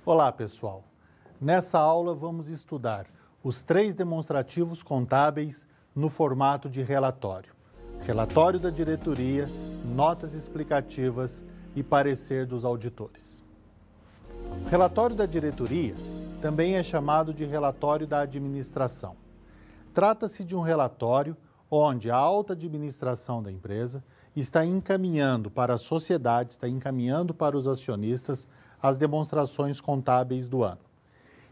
Olá, pessoal. Nessa aula vamos estudar os 3 demonstrativos contábeis no formato de relatório. Relatório da diretoria, notas explicativas e parecer dos auditores. O relatório da diretoria também é chamado de relatório da administração. Trata-se de um relatório onde a alta administração da empresa está encaminhando para a sociedade, está encaminhando para os acionistas as demonstrações contábeis do ano.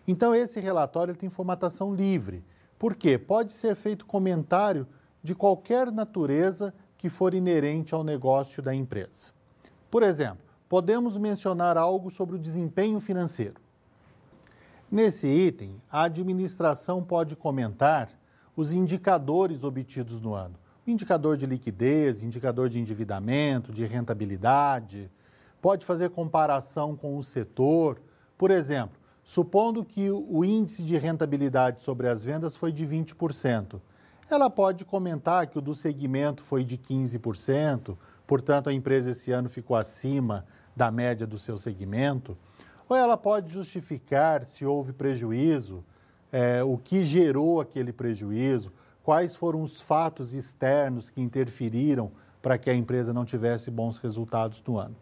Então, esse relatório tem formatação livre. Por quê? Pode ser feito comentário de qualquer natureza que for inerente ao negócio da empresa. Por exemplo, podemos mencionar algo sobre o desempenho financeiro. Nesse item, a administração pode comentar os indicadores obtidos no ano. Indicador de liquidez, indicador de endividamento, de rentabilidade. Pode fazer comparação com o setor. Por exemplo, supondo que o índice de rentabilidade sobre as vendas foi de 20%. Ela pode comentar que o do segmento foi de 15%, portanto a empresa esse ano ficou acima da média do seu segmento. Ou ela pode justificar se houve prejuízo, o que gerou aquele prejuízo, quais foram os fatos externos que interferiram para que a empresa não tivesse bons resultados no ano.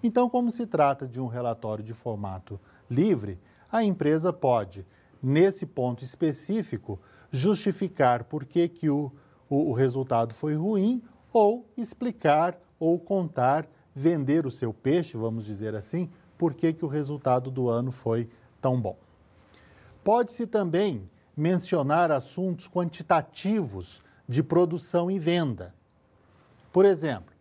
Então, como se trata de um relatório de formato livre, a empresa pode, nesse ponto específico, justificar por que o resultado foi ruim ou explicar ou contar, vender o seu peixe, vamos dizer assim, por que o resultado do ano foi tão bom. Pode-se também mencionar assuntos quantitativos de produção e venda. Por exemplo,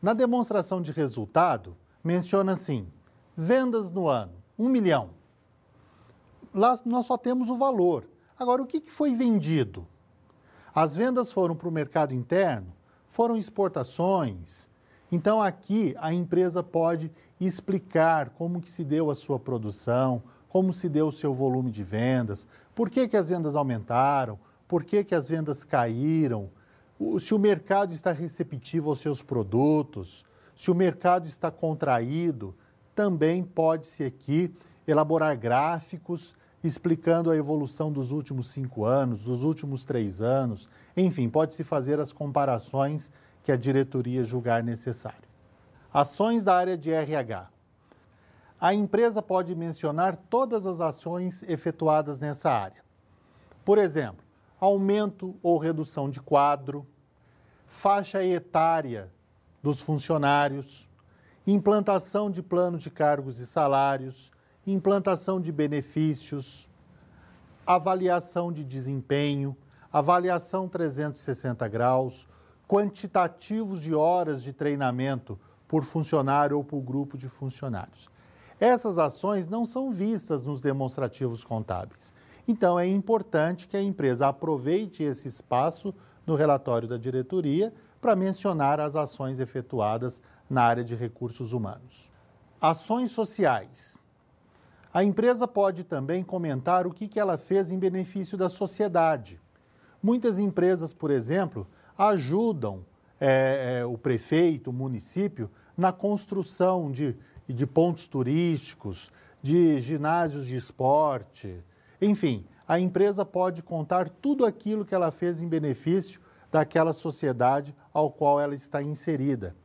na demonstração de resultado, menciona assim, vendas no ano, 1 milhão. Lá nós só temos o valor. Agora, o que foi vendido? As vendas foram para o mercado interno? Foram exportações? Então, aqui a empresa pode explicar como que se deu a sua produção, como se deu o seu volume de vendas, por que as vendas aumentaram, por que as vendas caíram, se o mercado está receptivo aos seus produtos, se o mercado está contraído. Também pode-se aqui elaborar gráficos explicando a evolução dos últimos 5 anos, dos últimos 3 anos. Enfim, pode-se fazer as comparações que a diretoria julgar necessário. Ações da área de RH. A empresa pode mencionar todas as ações efetuadas nessa área. Por exemplo, aumento ou redução de quadro, faixa etária dos funcionários, implantação de plano de cargos e salários, implantação de benefícios, avaliação de desempenho, avaliação 360 graus, quantitativos de horas de treinamento por funcionário ou por grupo de funcionários. Essas ações não são vistas nos demonstrativos contábeis. Então, é importante que a empresa aproveite esse espaço no relatório da diretoria para mencionar as ações efetuadas na área de recursos humanos. Ações sociais. A empresa pode também comentar o que ela fez em benefício da sociedade. Muitas empresas, por exemplo, ajudam o prefeito, o município, na construção de pontos turísticos, de ginásios de esporte. Enfim, a empresa pode contar tudo aquilo que ela fez em benefício daquela sociedade ao qual ela está inserida.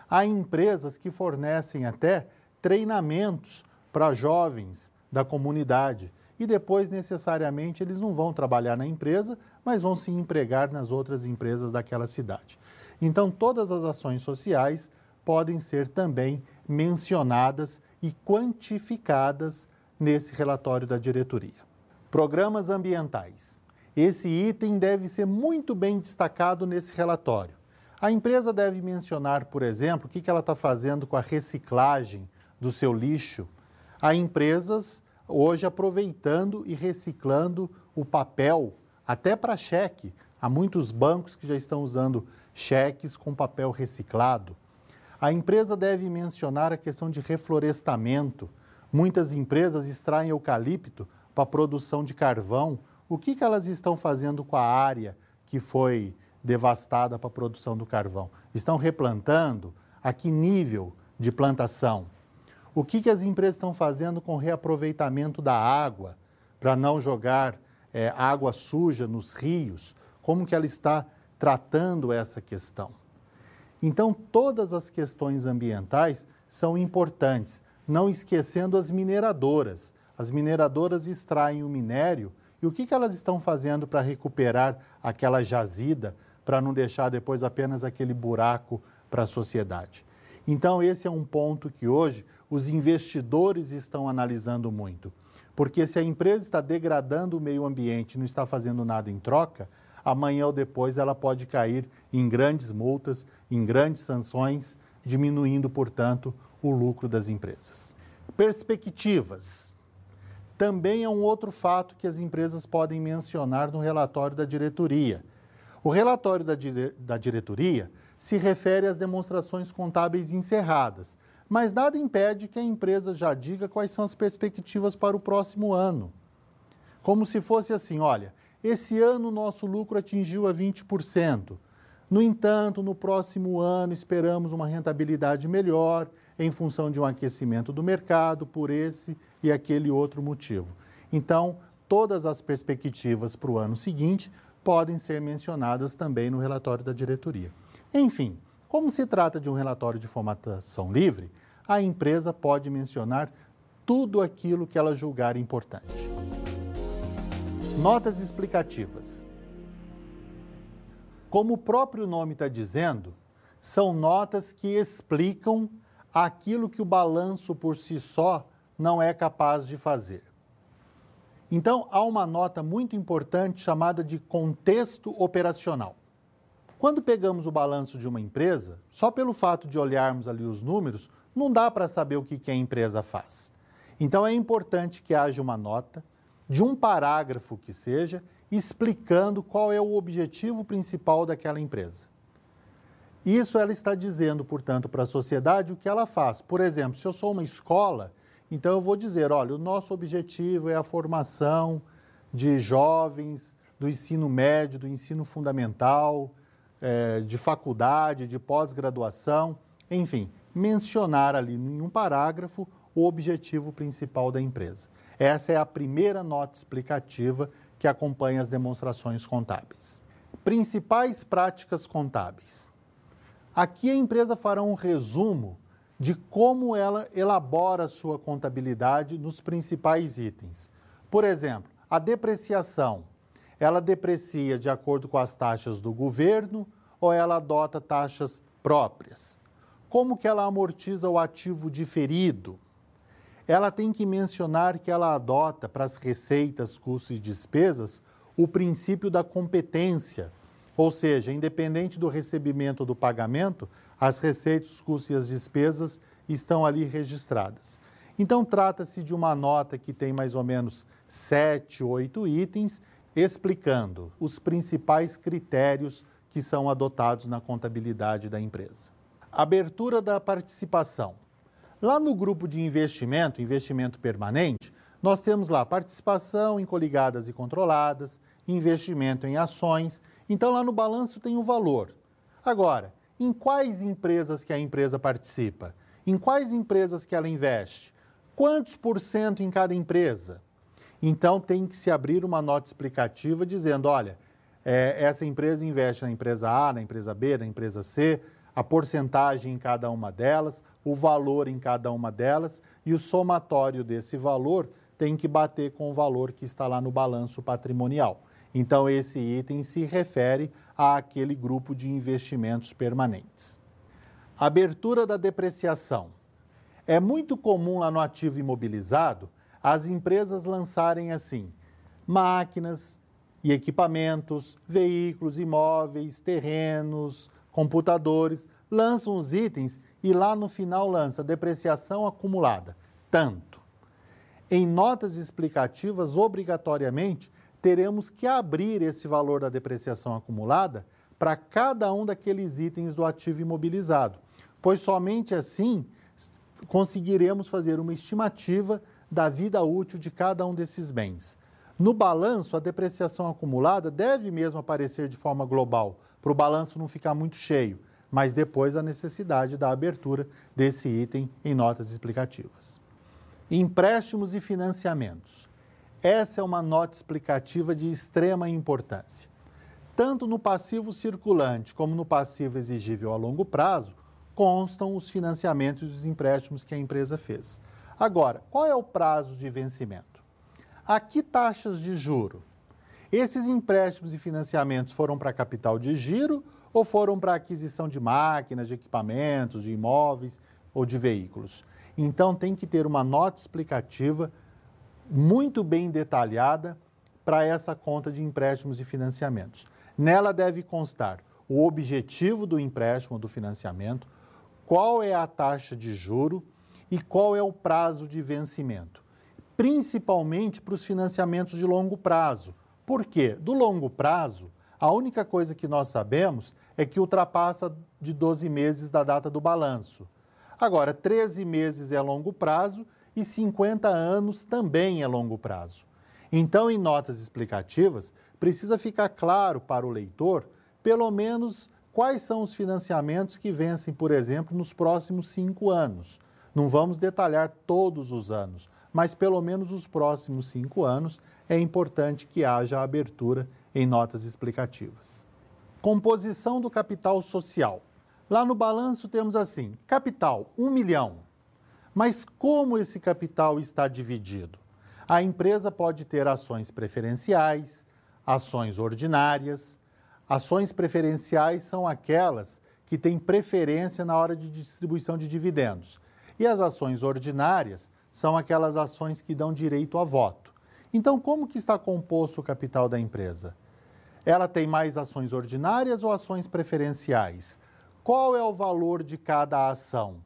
Há empresas que fornecem até treinamentos para jovens da comunidade e depois, necessariamente, eles não vão trabalhar na empresa, mas vão se empregar nas outras empresas daquela cidade. Então, todas as ações sociais podem ser também mencionadas e quantificadas nesse relatório da diretoria. Programas ambientais. Esse item deve ser muito bem destacado nesse relatório. A empresa deve mencionar, por exemplo, o que ela está fazendo com a reciclagem do seu lixo. Há empresas hoje aproveitando e reciclando o papel, até para cheque. Há muitos bancos que já estão usando cheques com papel reciclado. A empresa deve mencionar a questão de reflorestamento. Muitas empresas extraem eucalipto para a produção de carvão. O que elas estão fazendo com a área que foi devastada para a produção do carvão? Estão replantando? A que nível de plantação? O que as empresas estão fazendo com o reaproveitamento da água, para não jogar água suja nos rios? Como que ela está tratando essa questão? Então, todas as questões ambientais são importantes, não esquecendo as mineradoras. As mineradoras extraem o minério e o que elas estão fazendo para recuperar aquela jazida, para não deixar depois apenas aquele buraco para a sociedade? Então, esse é um ponto que hoje os investidores estão analisando muito. Porque se a empresa está degradando o meio ambiente e não está fazendo nada em troca, amanhã ou depois ela pode cair em grandes multas, em grandes sanções, diminuindo, portanto, o lucro das empresas. Perspectivas. Também é um outro fato que as empresas podem mencionar no relatório da diretoria. O relatório da diretoria se refere às demonstrações contábeis encerradas, mas nada impede que a empresa já diga quais são as perspectivas para o próximo ano. Como se fosse assim, olha, esse ano o nosso lucro atingiu a 20%. No entanto, no próximo ano esperamos uma rentabilidade melhor em função de um aquecimento do mercado por esse e aquele outro motivo. Então, todas as perspectivas para o ano seguinte podem ser mencionadas também no relatório da diretoria. Enfim, como se trata de um relatório de formatação livre, a empresa pode mencionar tudo aquilo que ela julgar importante. Notas explicativas. Como o próprio nome está dizendo, são notas que explicam aquilo que o balanço por si só não é capaz de fazer. Então, há uma nota muito importante chamada de contexto operacional. Quando pegamos o balanço de uma empresa, só pelo fato de olharmos ali os números, não dá para saber o que a empresa faz. Então, é importante que haja uma nota de um parágrafo que seja, explicando qual é o objetivo principal daquela empresa. Isso ela está dizendo, portanto, para a sociedade o que ela faz. Por exemplo, se eu sou uma escola, então eu vou dizer, olha, o nosso objetivo é a formação de jovens do ensino médio, do ensino fundamental, de faculdade, de pós-graduação, enfim, mencionar ali em um parágrafo o objetivo principal da empresa. Essa é a primeira nota explicativa que acompanha as demonstrações contábeis. Principais práticas contábeis. Aqui a empresa fará um resumo de como ela elabora a sua contabilidade nos principais itens. Por exemplo, a depreciação. Ela deprecia de acordo com as taxas do governo ou ela adota taxas próprias? Como que ela amortiza o ativo diferido? Ela tem que mencionar que ela adota para as receitas, custos e despesas o princípio da competência, ou seja, independente do recebimento ou do pagamento, as receitas, os custos e as despesas estão ali registradas. Então, trata-se de uma nota que tem mais ou menos 7, 8 itens, explicando os principais critérios que são adotados na contabilidade da empresa. Abertura da participação. Lá no grupo de investimento, investimento permanente, nós temos lá participação em coligadas e controladas, investimento em ações. Então, lá no balanço tem o valor. Agora, em quais empresas que a empresa participa? Em quais empresas que ela investe? Quantos por cento em cada empresa? Então, tem que se abrir uma nota explicativa dizendo, olha, essa empresa investe na empresa A, na empresa B, na empresa C, a porcentagem em cada uma delas, o valor em cada uma delas e o somatório desse valor tem que bater com o valor que está lá no balanço patrimonial. Então, esse item se refere àquele grupo de investimentos permanentes. Abertura da depreciação. É muito comum lá no ativo imobilizado as empresas lançarem assim, máquinas e equipamentos, veículos, imóveis, terrenos, computadores, lançam os itens e lá no final lança depreciação acumulada, tanto. Em notas explicativas, obrigatoriamente, teremos que abrir esse valor da depreciação acumulada para cada um daqueles itens do ativo imobilizado, pois somente assim conseguiremos fazer uma estimativa da vida útil de cada um desses bens. No balanço, a depreciação acumulada deve mesmo aparecer de forma global, para o balanço não ficar muito cheio, mas depois a necessidade da abertura desse item em notas explicativas. Empréstimos e financiamentos. Essa é uma nota explicativa de extrema importância. Tanto no passivo circulante como no passivo exigível a longo prazo, constam os financiamentos e os empréstimos que a empresa fez. Agora, qual é o prazo de vencimento? A que taxas de juro? Esses empréstimos e financiamentos foram para capital de giro ou foram para aquisição de máquinas, de equipamentos, de imóveis ou de veículos? Então, tem que ter uma nota explicativa muito bem detalhada para essa conta de empréstimos e financiamentos. Nela deve constar o objetivo do empréstimo, do financiamento, qual é a taxa de juro e qual é o prazo de vencimento, principalmente para os financiamentos de longo prazo. Por quê? Do longo prazo, a única coisa que nós sabemos é que ultrapassa de 12 meses da data do balanço. Agora, 13 meses é longo prazo e 50 anos também é longo prazo. Então, em notas explicativas, precisa ficar claro para o leitor, pelo menos, quais são os financiamentos que vencem, por exemplo, nos próximos 5 anos. Não vamos detalhar todos os anos, mas pelo menos os próximos 5 anos é importante que haja abertura em notas explicativas. Composição do capital social. Lá no balanço temos assim, capital, 1 milhão. Mas como esse capital está dividido? A empresa pode ter ações preferenciais, ações ordinárias. Ações preferenciais são aquelas que têm preferência na hora de distribuição de dividendos. E as ações ordinárias são aquelas ações que dão direito a voto. Então, como que está composto o capital da empresa? Ela tem mais ações ordinárias ou ações preferenciais? Qual é o valor de cada ação?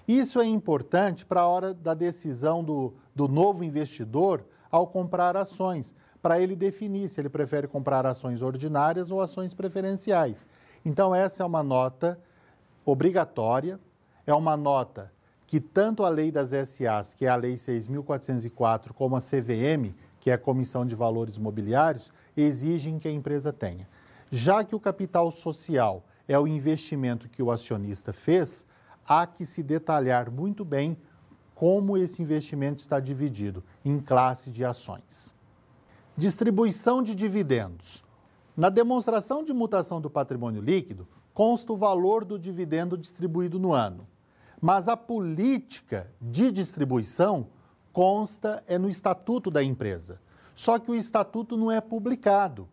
Isso é importante para a hora da decisão do novo investidor ao comprar ações, para ele definir se ele prefere comprar ações ordinárias ou ações preferenciais. Então, essa é uma nota obrigatória, é uma nota que tanto a lei das SAs, que é a Lei 6.404, como a CVM, que é a Comissão de Valores Mobiliários, exigem que a empresa tenha. Já que o capital social é o investimento que o acionista fez, há que se detalhar muito bem como esse investimento está dividido em classe de ações. Distribuição de dividendos. Na demonstração de mutação do patrimônio líquido, consta o valor do dividendo distribuído no ano. Mas a política de distribuição consta no estatuto da empresa. Só que o estatuto não é publicado.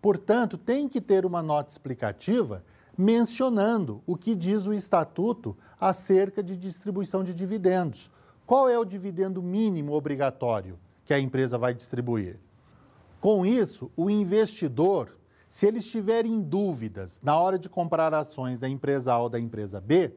Portanto, tem que ter uma nota explicativa mencionando o que diz o estatuto acerca de distribuição de dividendos. Qual é o dividendo mínimo obrigatório que a empresa vai distribuir? Com isso, o investidor, se ele estiver em dúvidas na hora de comprar ações da empresa A ou da empresa B,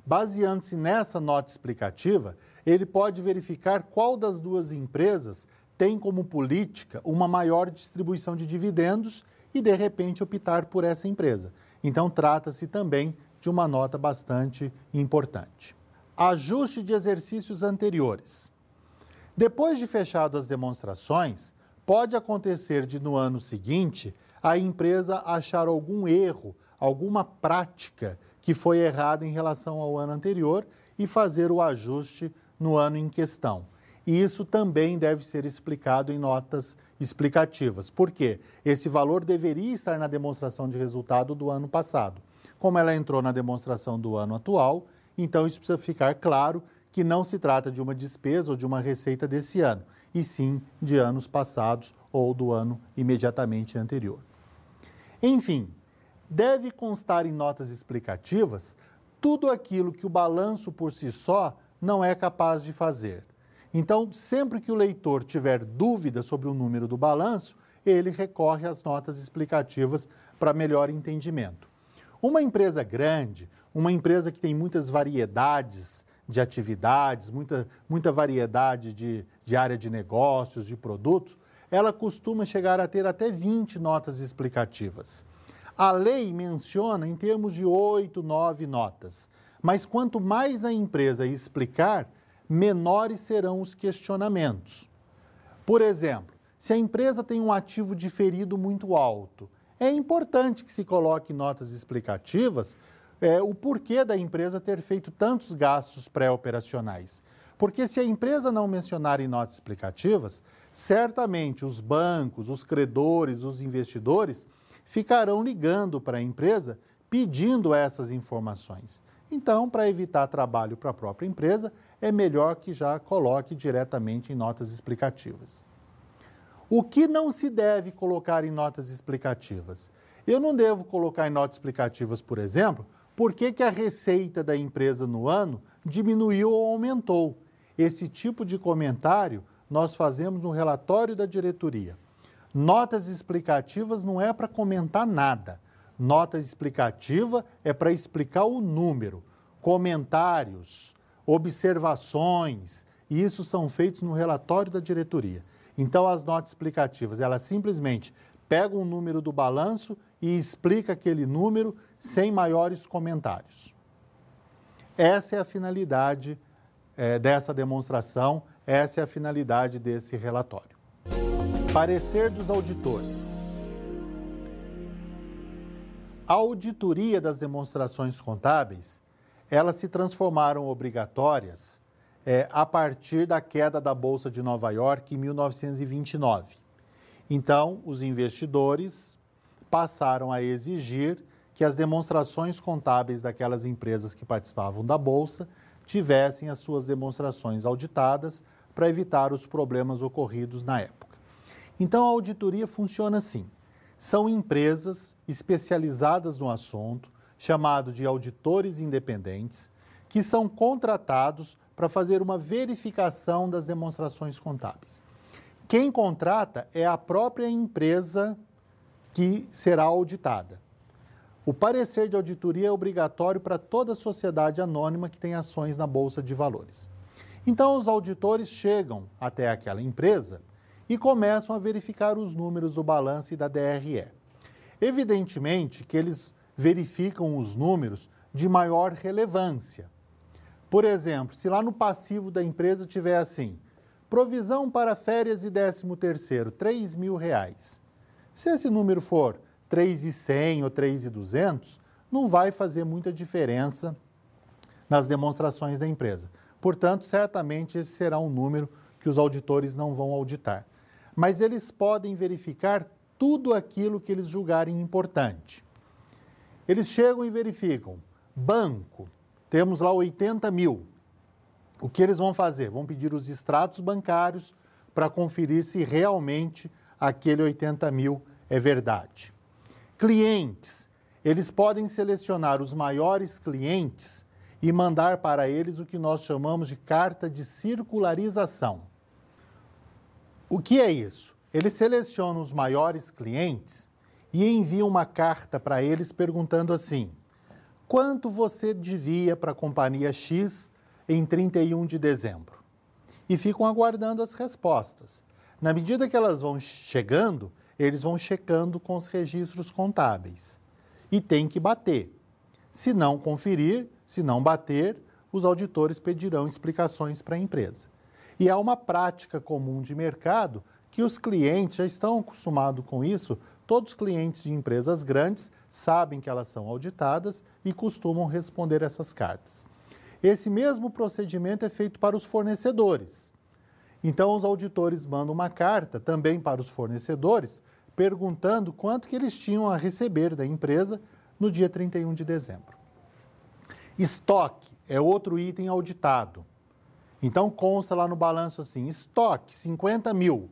baseando-se nessa nota explicativa, ele pode verificar qual das duas empresas tem como política uma maior distribuição de dividendos e, de repente, optar por essa empresa. Então, trata-se também de uma nota bastante importante. Ajuste de exercícios anteriores. Depois de fechado as demonstrações, pode acontecer de, no ano seguinte, a empresa achar algum erro, alguma prática que foi errada em relação ao ano anterior e fazer o ajuste no ano em questão. E isso também deve ser explicado em notas explicativas. Por quê? Esse valor deveria estar na demonstração de resultado do ano passado. Como ela entrou na demonstração do ano atual, então isso precisa ficar claro que não se trata de uma despesa ou de uma receita desse ano, e sim de anos passados ou do ano imediatamente anterior. Enfim, deve constar em notas explicativas tudo aquilo que o balanço por si só não é capaz de fazer. Então, sempre que o leitor tiver dúvida sobre o número do balanço, ele recorre às notas explicativas para melhor entendimento. Uma empresa grande, uma empresa que tem muitas variedades de atividades, muita variedade de área de negócios, de produtos, ela costuma chegar a ter até 20 notas explicativas. A lei menciona em termos de 8, 9 notas, mas quanto mais a empresa explicar, menores serão os questionamentos. Por exemplo, se a empresa tem um ativo diferido muito alto, é importante que se coloque notas explicativas o porquê da empresa ter feito tantos gastos pré-operacionais. Porque se a empresa não mencionar em notas explicativas, certamente os bancos, os credores, os investidores ficarão ligando para a empresa pedindo essas informações. Então, para evitar trabalho para a própria empresa, é melhor que já coloque diretamente em notas explicativas. O que não se deve colocar em notas explicativas? Eu não devo colocar em notas explicativas, por exemplo, por que a receita da empresa no ano diminuiu ou aumentou. Esse tipo de comentário nós fazemos no relatório da diretoria. Notas explicativas não é para comentar nada. Nota explicativa é para explicar o número. Comentários, observações, isso são feitos no relatório da diretoria. Então, as notas explicativas, elas simplesmente pegam o número do balanço e explica aquele número sem maiores comentários. Essa é a finalidade dessa demonstração, essa é a finalidade desse relatório. Parecer dos auditores. A auditoria das demonstrações contábeis, elas se transformaram obrigatórias a partir da queda da Bolsa de Nova York em 1929. Então, os investidores passaram a exigir que as demonstrações contábeis daquelas empresas que participavam da Bolsa tivessem as suas demonstrações auditadas para evitar os problemas ocorridos na época. Então, a auditoria funciona assim. São empresas especializadas no assunto, chamadas de auditores independentes, que são contratados para fazer uma verificação das demonstrações contábeis. Quem contrata é a própria empresa que será auditada. O parecer de auditoria é obrigatório para toda sociedade anônima que tem ações na Bolsa de Valores. Então, os auditores chegam até aquela empresa e começam a verificar os números do balanço e da DRE. Evidentemente que eles verificam os números de maior relevância. Por exemplo, se lá no passivo da empresa tiver assim, provisão para férias e 13º, R$3.000. Se esse número for 3.100 ou 3.200, não vai fazer muita diferença nas demonstrações da empresa. Portanto, certamente esse será um número que os auditores não vão auditar. Mas eles podem verificar tudo aquilo que eles julgarem importante. Eles chegam e verificam, banco, temos lá 80 mil. O que eles vão fazer? Vão pedir os extratos bancários para conferir se realmente aquele 80 mil é verdade. Clientes, eles podem selecionar os maiores clientes e mandar para eles o que nós chamamos de carta de circularização. O que é isso? Eles selecionam os maiores clientes e enviam uma carta para eles perguntando assim, quanto você devia para a companhia X em 31 de dezembro? E ficam aguardando as respostas. Na medida que elas vão chegando, eles vão checando com os registros contábeis. E tem que bater. Se não conferir, se não bater, os auditores pedirão explicações para a empresa. E há uma prática comum de mercado que os clientes já estão acostumados com isso. Todos os clientes de empresas grandes sabem que elas são auditadas e costumam responder essas cartas. Esse mesmo procedimento é feito para os fornecedores. Então, os auditores mandam uma carta também para os fornecedores, perguntando quanto que eles tinham a receber da empresa no dia 31 de dezembro. Estoque é outro item auditado. Então, consta lá no balanço assim, estoque, 50 mil.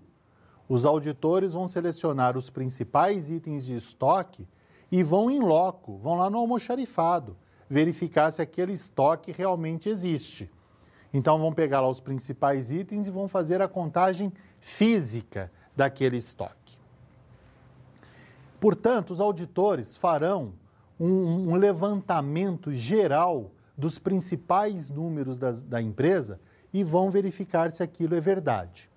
Os auditores vão selecionar os principais itens de estoque e vão em loco, vão lá no almoxarifado, verificar se aquele estoque realmente existe. Então, vão pegar lá os principais itens e vão fazer a contagem física daquele estoque. Portanto, os auditores farão um levantamento geral dos principais números da empresa e vão verificar se aquilo é verdade.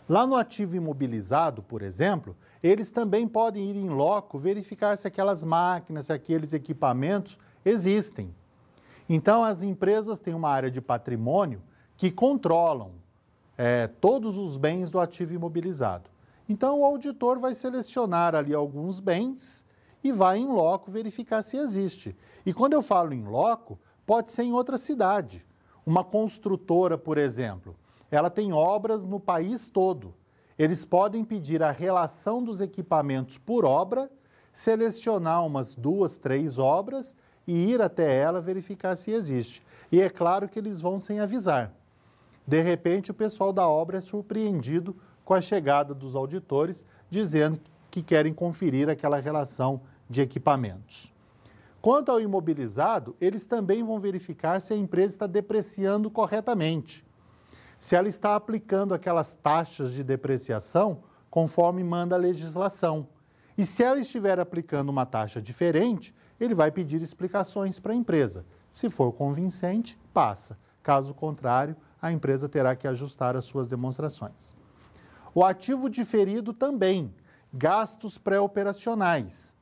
Lá no ativo imobilizado, por exemplo, eles também podem ir em loco verificar se aquelas máquinas, se aqueles equipamentos existem. Então, as empresas têm uma área de patrimônio que controlam todos os bens do ativo imobilizado. Então, o auditor vai selecionar ali alguns bens e vai em loco verificar se existe. E quando eu falo em loco, pode ser em outra cidade. Uma construtora, por exemplo, ela tem obras no país todo. Eles podem pedir a relação dos equipamentos por obra, selecionar umas 2, 3 obras e ir até ela verificar se existe. E é claro que eles vão sem avisar. De repente, o pessoal da obra é surpreendido com a chegada dos auditores, dizendo que querem conferir aquela relação de equipamentos. Quanto ao imobilizado, eles também vão verificar se a empresa está depreciando corretamente, se ela está aplicando aquelas taxas de depreciação conforme manda a legislação. E se ela estiver aplicando uma taxa diferente, ele vai pedir explicações para a empresa. Se for convincente, passa. Caso contrário, a empresa terá que ajustar as suas demonstrações. O ativo diferido também, gastos pré-operacionais.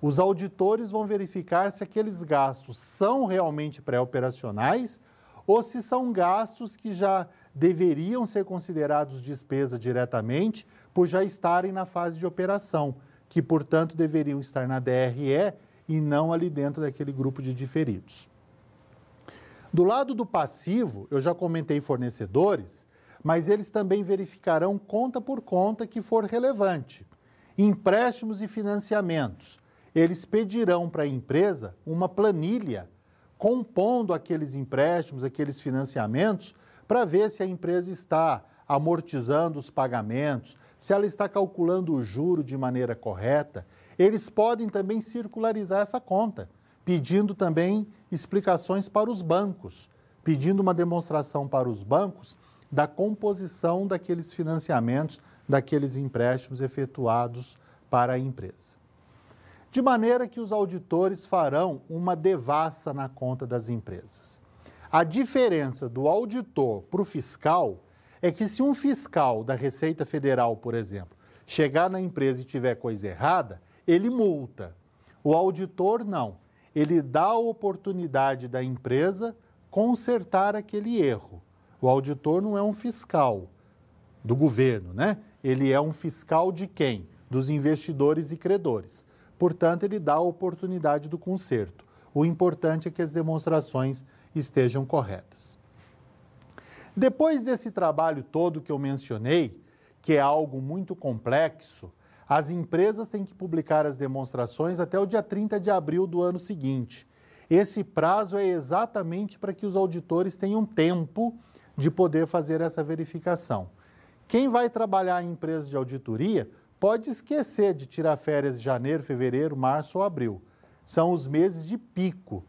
Os auditores vão verificar se aqueles gastos são realmente pré-operacionais ou se são gastos que já deveriam ser considerados despesa diretamente por já estarem na fase de operação, que, portanto, deveriam estar na DRE e não ali dentro daquele grupo de diferidos. Do lado do passivo, eu já comentei fornecedores, mas eles também verificarão conta por conta que for relevante. Empréstimos e financiamentos. Eles pedirão para a empresa uma planilha compondo aqueles empréstimos, aqueles financiamentos, para ver se a empresa está amortizando os pagamentos, se ela está calculando o juro de maneira correta. Eles podem também circularizar essa conta, pedindo também explicações para os bancos, pedindo uma demonstração para os bancos da composição daqueles financiamentos, daqueles empréstimos efetuados para a empresa. De maneira que os auditores farão uma devassa na conta das empresas. A diferença do auditor para o fiscal é que se um fiscal da Receita Federal, por exemplo, chegar na empresa e tiver coisa errada, ele multa. O auditor não. Ele dá a oportunidade da empresa consertar aquele erro. O auditor não é um fiscal do governo, né? Ele é um fiscal de quem? Dos investidores e credores. Portanto, ele dá a oportunidade do conserto. O importante é que as demonstrações estejam corretas. Depois desse trabalho todo que eu mencionei, que é algo muito complexo, as empresas têm que publicar as demonstrações até o dia 30 de abril do ano seguinte. Esse prazo é exatamente para que os auditores tenham tempo de poder fazer essa verificação. Quem vai trabalhar em empresas de auditoria pode esquecer de tirar férias de janeiro, fevereiro, março ou abril. São os meses de pico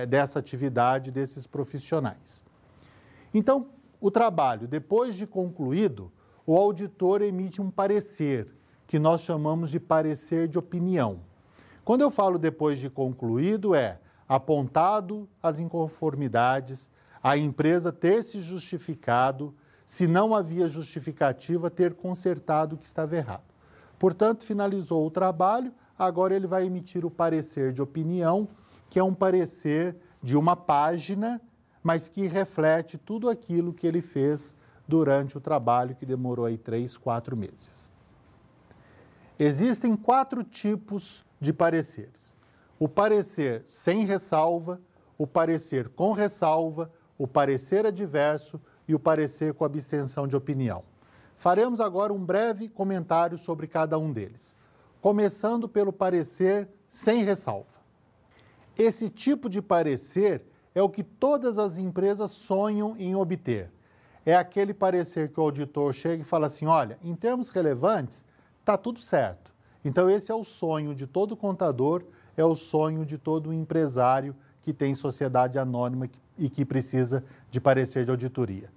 dessa atividade desses profissionais. Então, o trabalho, depois de concluído, o auditor emite um parecer, que nós chamamos de parecer de opinião. Quando eu falo depois de concluído, é apontado as inconformidades, a empresa ter se justificado, se não havia justificativa, ter consertado o que estava errado. Portanto, finalizou o trabalho, agora ele vai emitir o parecer de opinião, que é um parecer de uma página, mas que reflete tudo aquilo que ele fez durante o trabalho, que demorou aí 3, 4 meses. Existem 4 tipos de pareceres. O parecer sem ressalva, o parecer com ressalva, o parecer adverso e o parecer com abstenção de opinião. Faremos agora um breve comentário sobre cada um deles, começando pelo parecer sem ressalva. Esse tipo de parecer é o que todas as empresas sonham em obter. É aquele parecer que o auditor chega e fala assim, olha, em termos relevantes, está tudo certo. Então, esse é o sonho de todo contador, é o sonho de todo empresário que tem sociedade anônima e que precisa de parecer de auditoria.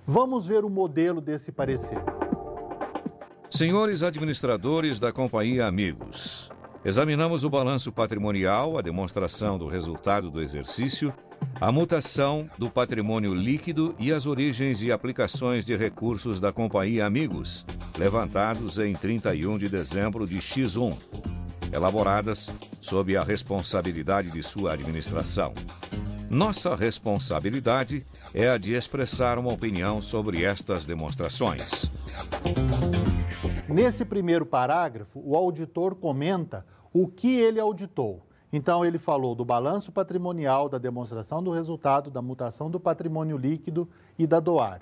Vamos ver o modelo desse parecer. Senhores administradores da Companhia Amigos, examinamos o balanço patrimonial, a demonstração do resultado do exercício, a mutação do patrimônio líquido e as origens e aplicações de recursos da Companhia Amigos, levantados em 31 de dezembro de X1, elaboradas sob a responsabilidade de sua administração. Nossa responsabilidade é a de expressar uma opinião sobre estas demonstrações. Nesse primeiro parágrafo, o auditor comenta o que ele auditou. Então, ele falou do balanço patrimonial, da demonstração do resultado, da mutação do patrimônio líquido e da DOAR.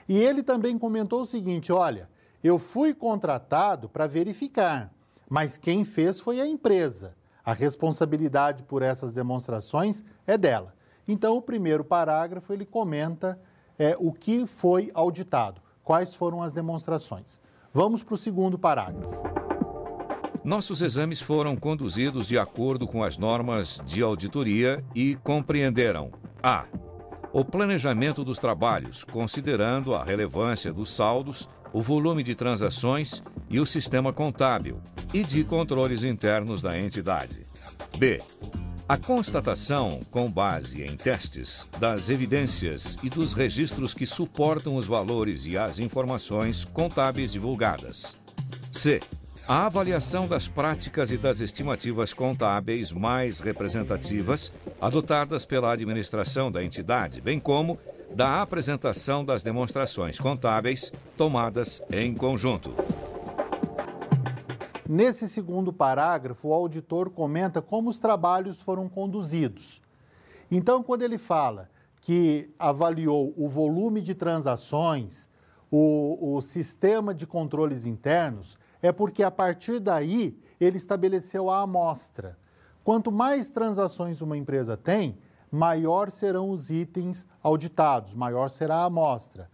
E ele também comentou o seguinte, olha, eu fui contratado para verificar, mas quem fez foi a empresa. A responsabilidade por essas demonstrações é dela. Então, o primeiro parágrafo, ele comenta o que foi auditado, quais foram as demonstrações. Vamos para o segundo parágrafo. Nossos exames foram conduzidos de acordo com as normas de auditoria e compreenderam: a. O planejamento dos trabalhos, considerando a relevância dos saldos, o volume de transações e o sistema contábil e de controles internos da entidade. B. A constatação, com base em testes, das evidências e dos registros que suportam os valores e as informações contábeis divulgadas. C. A avaliação das práticas e das estimativas contábeis mais representativas adotadas pela administração da entidade, bem como da apresentação das demonstrações contábeis tomadas em conjunto. Nesse segundo parágrafo, o auditor comenta como os trabalhos foram conduzidos. Então, quando ele fala que avaliou o volume de transações, o sistema de controles internos, é porque a partir daí ele estabeleceu a amostra. Quanto mais transações uma empresa tem, maior serão os itens auditados, maior será a amostra.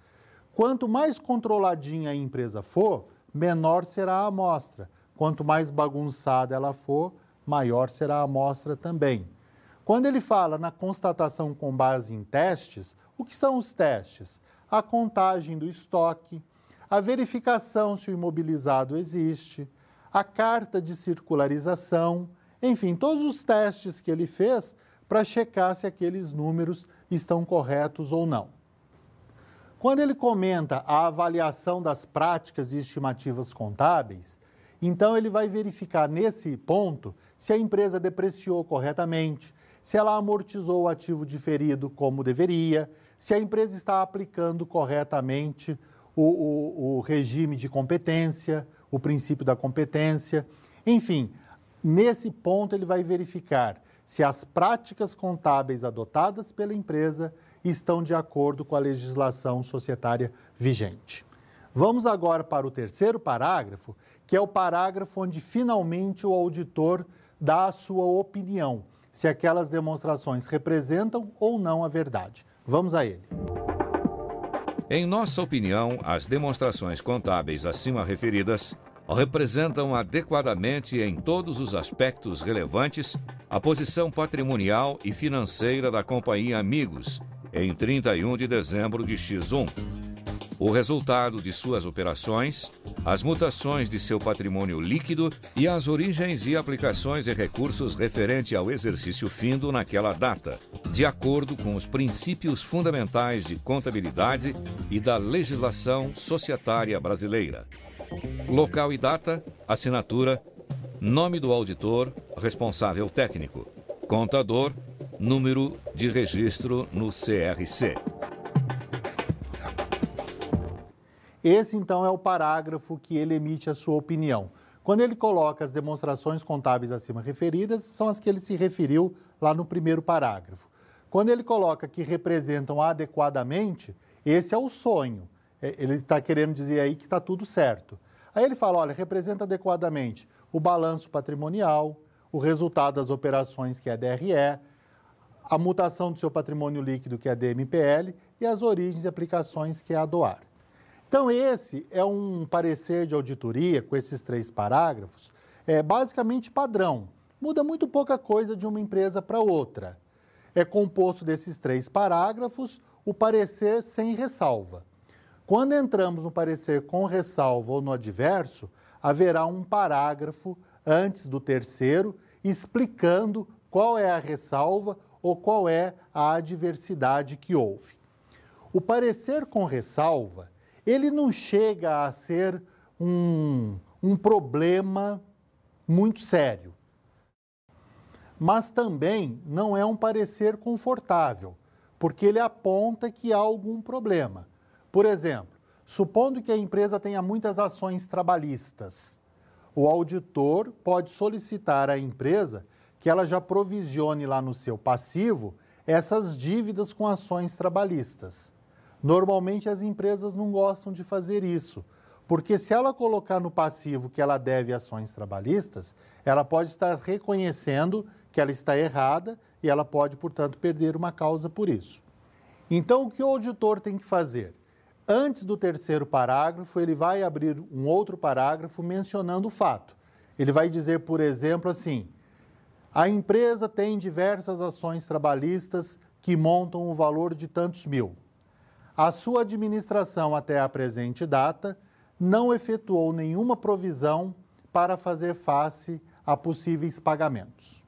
Quanto mais controladinha a empresa for, menor será a amostra. Quanto mais bagunçada ela for, maior será a amostra também. Quando ele fala na constatação com base em testes, o que são os testes? A contagem do estoque, a verificação se o imobilizado existe, a carta de circularização, enfim, todos os testes que ele fez para checar se aqueles números estão corretos ou não. Quando ele comenta a avaliação das práticas e estimativas contábeis, então ele vai verificar nesse ponto se a empresa depreciou corretamente, se ela amortizou o ativo diferido como deveria, se a empresa está aplicando corretamente o regime de competência, o princípio da competência. Enfim, nesse ponto ele vai verificar se as práticas contábeis adotadas pela empresa estão de acordo com a legislação societária vigente. Vamos agora para o terceiro parágrafo, que é o parágrafo onde finalmente o auditor dá a sua opinião, se aquelas demonstrações representam ou não a verdade. Vamos a ele. Em nossa opinião, as demonstrações contábeis acima referidas representam adequadamente em todos os aspectos relevantes a posição patrimonial e financeira da Companhia Amigos em 31 de dezembro de X1, o resultado de suas operações, as mutações de seu patrimônio líquido e as origens e aplicações de recursos referente ao exercício findo naquela data, de acordo com os princípios fundamentais de contabilidade e da legislação societária brasileira. Local e data, assinatura, nome do auditor, responsável técnico, contador, número de registro no CRC. Esse, então, é o parágrafo que ele emite a sua opinião. Quando ele coloca as demonstrações contábeis acima referidas, são as que ele se referiu lá no primeiro parágrafo. Quando ele coloca que representam adequadamente, esse é o sonho. Ele está querendo dizer aí que está tudo certo. Aí ele fala, olha, representa adequadamente o balanço patrimonial, o resultado das operações, que é DRE, a mutação do seu patrimônio líquido, que é DMPL, e as origens e aplicações, que é a DOAR. Então, esse é um parecer de auditoria, com esses 3 parágrafos, basicamente padrão. Muda muito pouca coisa de uma empresa para outra. É composto desses 3 parágrafos, o parecer sem ressalva. Quando entramos no parecer com ressalva ou no adverso, haverá um parágrafo antes do terceiro, explicando qual é a ressalva ou qual é a adversidade que houve. O parecer com ressalva, ele não chega a ser um problema muito sério. Mas também não é um parecer confortável, porque ele aponta que há algum problema. Por exemplo, supondo que a empresa tenha muitas ações trabalhistas, o auditor pode solicitar à empresa que ela já provisione lá no seu passivo essas dívidas com ações trabalhistas. Normalmente as empresas não gostam de fazer isso, porque se ela colocar no passivo que ela deve ações trabalhistas, ela pode estar reconhecendo que ela está errada e ela pode, portanto, perder uma causa por isso. Então, o que o auditor tem que fazer? Antes do terceiro parágrafo, ele vai abrir um outro parágrafo mencionando o fato. Ele vai dizer, por exemplo, assim: a empresa tem diversas ações trabalhistas que montam o valor de tantos mil. A sua administração até a presente data não efetuou nenhuma provisão para fazer face a possíveis pagamentos.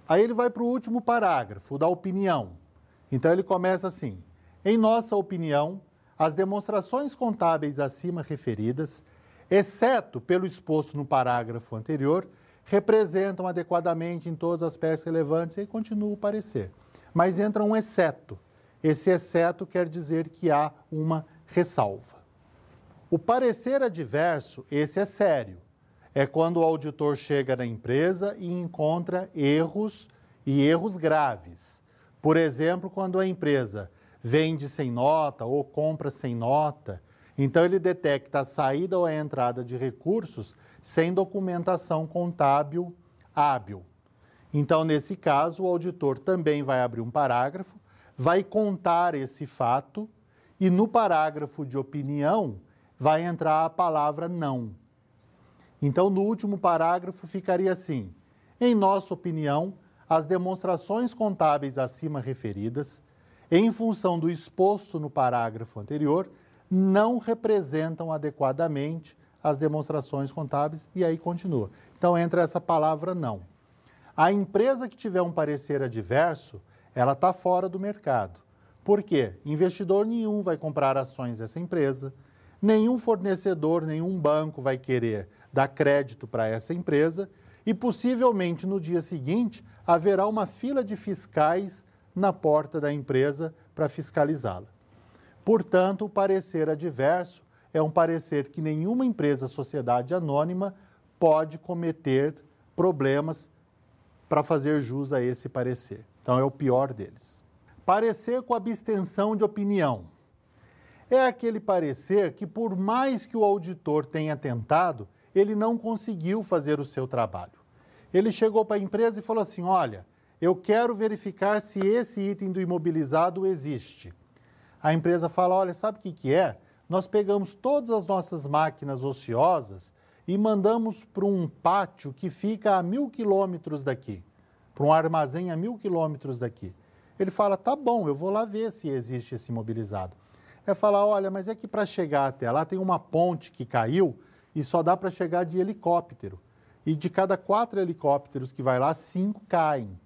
Aí ele vai para o último parágrafo, da opinião. Então ele começa assim: em nossa opinião, as demonstrações contábeis acima referidas, exceto pelo exposto no parágrafo anterior, representam adequadamente em todos os aspectos relevantes, e aí continua o parecer. Mas entra um exceto. Esse exceto quer dizer que há uma ressalva. O parecer adverso, esse é sério. É quando o auditor chega na empresa e encontra erros e erros graves. Por exemplo, quando a empresa vende sem nota ou compra sem nota, então ele detecta a saída ou a entrada de recursos sem documentação contábil hábil. Então, nesse caso, o auditor também vai abrir um parágrafo, vai contar esse fato e no parágrafo de opinião vai entrar a palavra não. Então, no último parágrafo ficaria assim: em nossa opinião, as demonstrações contábeis acima referidas, em função do exposto no parágrafo anterior, não representam adequadamente as demonstrações contábeis, e aí continua. Então, entra essa palavra não. A empresa que tiver um parecer adverso, ela está fora do mercado. Por quê? Investidor nenhum vai comprar ações dessa empresa, nenhum fornecedor, nenhum banco vai querer dar crédito para essa empresa e possivelmente no dia seguinte haverá uma fila de fiscais na porta da empresa para fiscalizá-la. Portanto, o parecer adverso é um parecer que nenhuma empresa, sociedade anônima, pode cometer problemas para fazer jus a esse parecer. Então, é o pior deles. Parecer com abstenção de opinião. É aquele parecer que, por mais que o auditor tenha tentado, ele não conseguiu fazer o seu trabalho. Ele chegou para a empresa e falou assim: olha, eu quero verificar se esse item do imobilizado existe. A empresa fala: olha, sabe o que é? Nós pegamos todas as nossas máquinas ociosas e mandamos para um pátio que fica a 1.000 quilômetros daqui, para um armazém a 1.000 quilômetros daqui. Ele fala: tá bom, eu vou lá ver se existe esse imobilizado. É falar: olha, mas é que para chegar até lá tem uma ponte que caiu e só dá para chegar de helicóptero. E de cada 4 helicópteros que vai lá, 5 caem.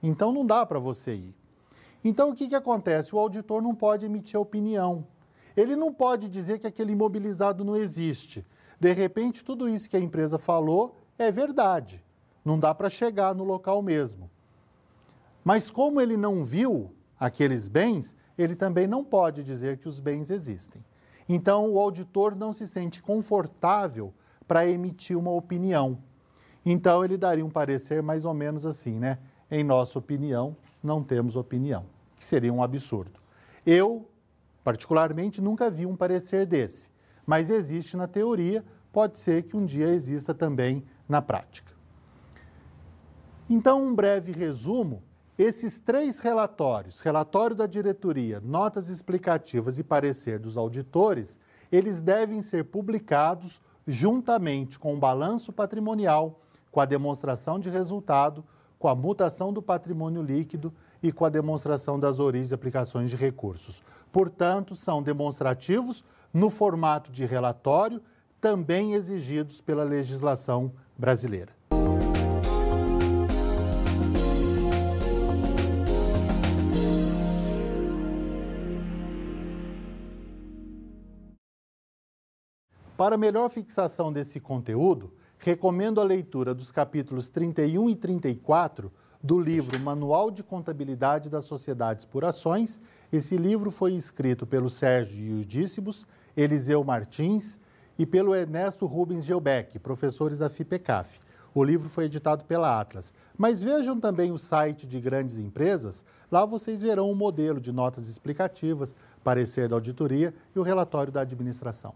Então não dá para você ir. Então o que acontece? O auditor não pode emitir opinião. Ele não pode dizer que aquele imobilizado não existe. De repente, tudo isso que a empresa falou é verdade. Não dá para chegar no local mesmo. Mas como ele não viu aqueles bens, ele também não pode dizer que os bens existem. Então, o auditor não se sente confortável para emitir uma opinião. Então, ele daria um parecer mais ou menos assim, né? Em nossa opinião, não temos opinião, que seria um absurdo. Eu, particularmente, nunca vi um parecer desse, mas existe na teoria, pode ser que um dia exista também na prática. Então, um breve resumo: esses 3 relatórios, relatório da diretoria, notas explicativas e parecer dos auditores, eles devem ser publicados juntamente com o balanço patrimonial, com a demonstração de resultado, com a mutação do patrimônio líquido e com a demonstração das origens e aplicações de recursos. Portanto, são demonstrativos no formato de relatório, também exigidos pela legislação brasileira. Para melhor fixação desse conteúdo, recomendo a leitura dos capítulos 31 e 34 do livro Manual de Contabilidade das Sociedades por Ações. Esse livro foi escrito pelo Sérgio Iudícibus, Eliseu Martins e pelo Ernesto Rubens Gelbeck, professores da FIPECAF. O livro foi editado pela Atlas. Mas vejam também o site de grandes empresas. Lá vocês verão o modelo de notas explicativas, parecer da auditoria e o relatório da administração.